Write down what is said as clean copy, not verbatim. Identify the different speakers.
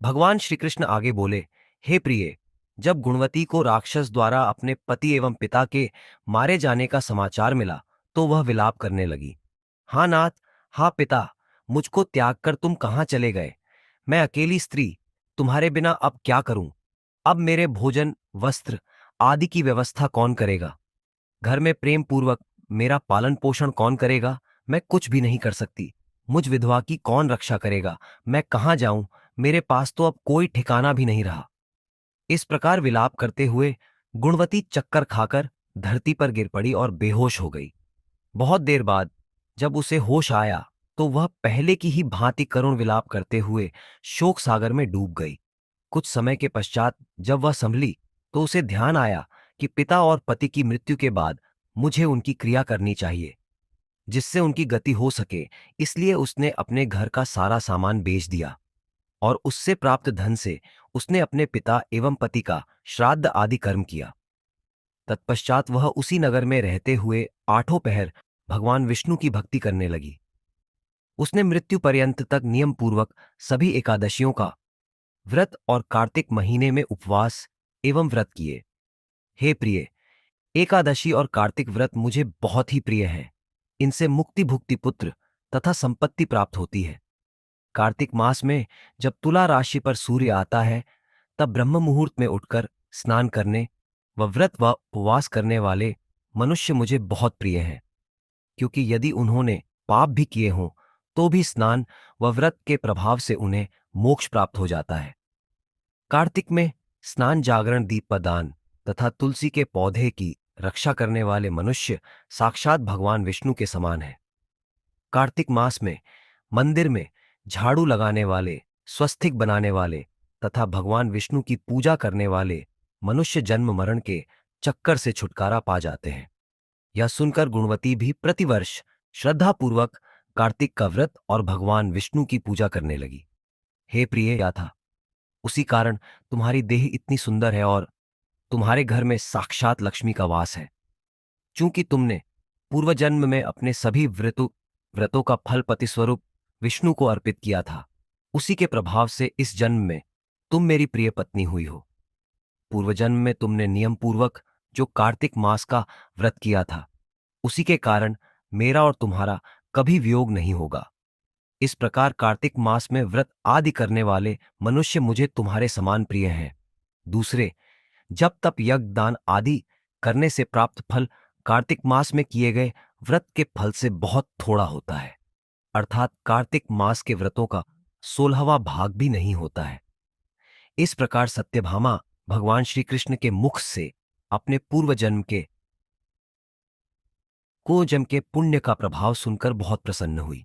Speaker 1: भगवान श्री कृष्ण आगे बोले, हे प्रिय, जब गुणवती को राक्षस द्वारा अपने पति एवं पिता के मारे जाने का समाचार मिला तो वह विलाप करने लगी। हाँ नाथ, हाँ पिता, मुझको त्याग कर तुम कहाँ चले गए? मैं अकेली स्त्री तुम्हारे बिना अब क्या करूं? अब मेरे भोजन, वस्त्र आदि की व्यवस्था कौन करेगा? घर में प्रेम पूर्वक मेरा पालन पोषण कौन करेगा? मैं कुछ भी नहीं कर सकती। मुझ विधवा की कौन रक्षा करेगा? मैं कहाँ जाऊं? मेरे पास तो अब कोई ठिकाना भी नहीं रहा। इस प्रकार विलाप करते हुए गुणवती चक्कर खाकर धरती पर गिर पड़ी और बेहोश हो गई। बहुत देर बाद जब उसे होश आया तो वह पहले की ही भांति करुण विलाप करते हुए शोक सागर में डूब गई। कुछ समय के पश्चात जब वह संभली तो उसे ध्यान आया कि पिता और पति की मृत्यु के बाद मुझे उनकी क्रिया करनी चाहिए, जिससे उनकी गति हो सके। इसलिए उसने अपने घर का सारा सामान बेच दिया और उससे प्राप्त धन से उसने अपने पिता एवं पति का श्राद्ध आदि कर्म किया। तत्पश्चात वह उसी नगर में रहते हुए आठों पहर भगवान विष्णु की भक्ति करने लगी। उसने मृत्यु पर्यंत तक नियम पूर्वक सभी एकादशियों का व्रत और कार्तिक महीने में उपवास एवं व्रत किए। हे प्रिय, एकादशी और कार्तिक व्रत मुझे बहुत ही प्रिय हैं। इनसे मुक्ति भुक्ति पुत्र तथा संपत्ति प्राप्त होती है। कार्तिक मास में जब तुला राशि पर सूर्य आता है तब ब्रह्म मुहूर्त में उठकर स्नान करने व व्रत व उपवास करने वाले मनुष्य मुझे बहुत प्रिय हैं, क्योंकि यदि उन्होंने पाप भी किए हों तो भी स्नान व व्रत के प्रभाव से उन्हें मोक्ष प्राप्त हो जाता है। कार्तिक में स्नान, जागरण, दीपदान तथा तुलसी के पौधे की रक्षा करने वाले मनुष्य साक्षात भगवान विष्णु के समान है। कार्तिक मास में मंदिर में झाड़ू लगाने वाले, स्वस्तिक बनाने वाले तथा भगवान विष्णु की पूजा करने वाले मनुष्य जन्म मरण के चक्कर से छुटकारा पा जाते हैं। यह सुनकर गुणवती भी प्रतिवर्ष श्रद्धापूर्वक कार्तिक का व्रत और भगवान विष्णु की पूजा करने लगी। हे प्रिय, क्या था उसी कारण तुम्हारी देह इतनी सुंदर है और तुम्हारे घर में साक्षात लक्ष्मी का वास है। चूंकि तुमने पूर्व जन्म में अपने सभी व्रतों का फल पति स्वरूप विष्णु को अर्पित किया था, उसी के प्रभाव से इस जन्म में तुम मेरी प्रिय पत्नी हुई हो। पूर्व जन्म में तुमने नियम पूर्वक जो कार्तिक मास का व्रत किया था, उसी के कारण मेरा और तुम्हारा कभी वियोग नहीं होगा। इस प्रकार कार्तिक मास में व्रत आदि करने वाले मनुष्य मुझे तुम्हारे समान प्रिय हैं। दूसरे जप तप यज्ञ दान आदि करने से प्राप्त फल कार्तिक मास में किए गए व्रत के फल से बहुत थोड़ा होता है, अर्थात कार्तिक मास के व्रतों का 16वां भाग भी नहीं होता है। इस प्रकार सत्यभामा भगवान श्री कृष्ण के मुख से अपने पूर्व जन्म के पुण्य का प्रभाव सुनकर बहुत प्रसन्न हुई।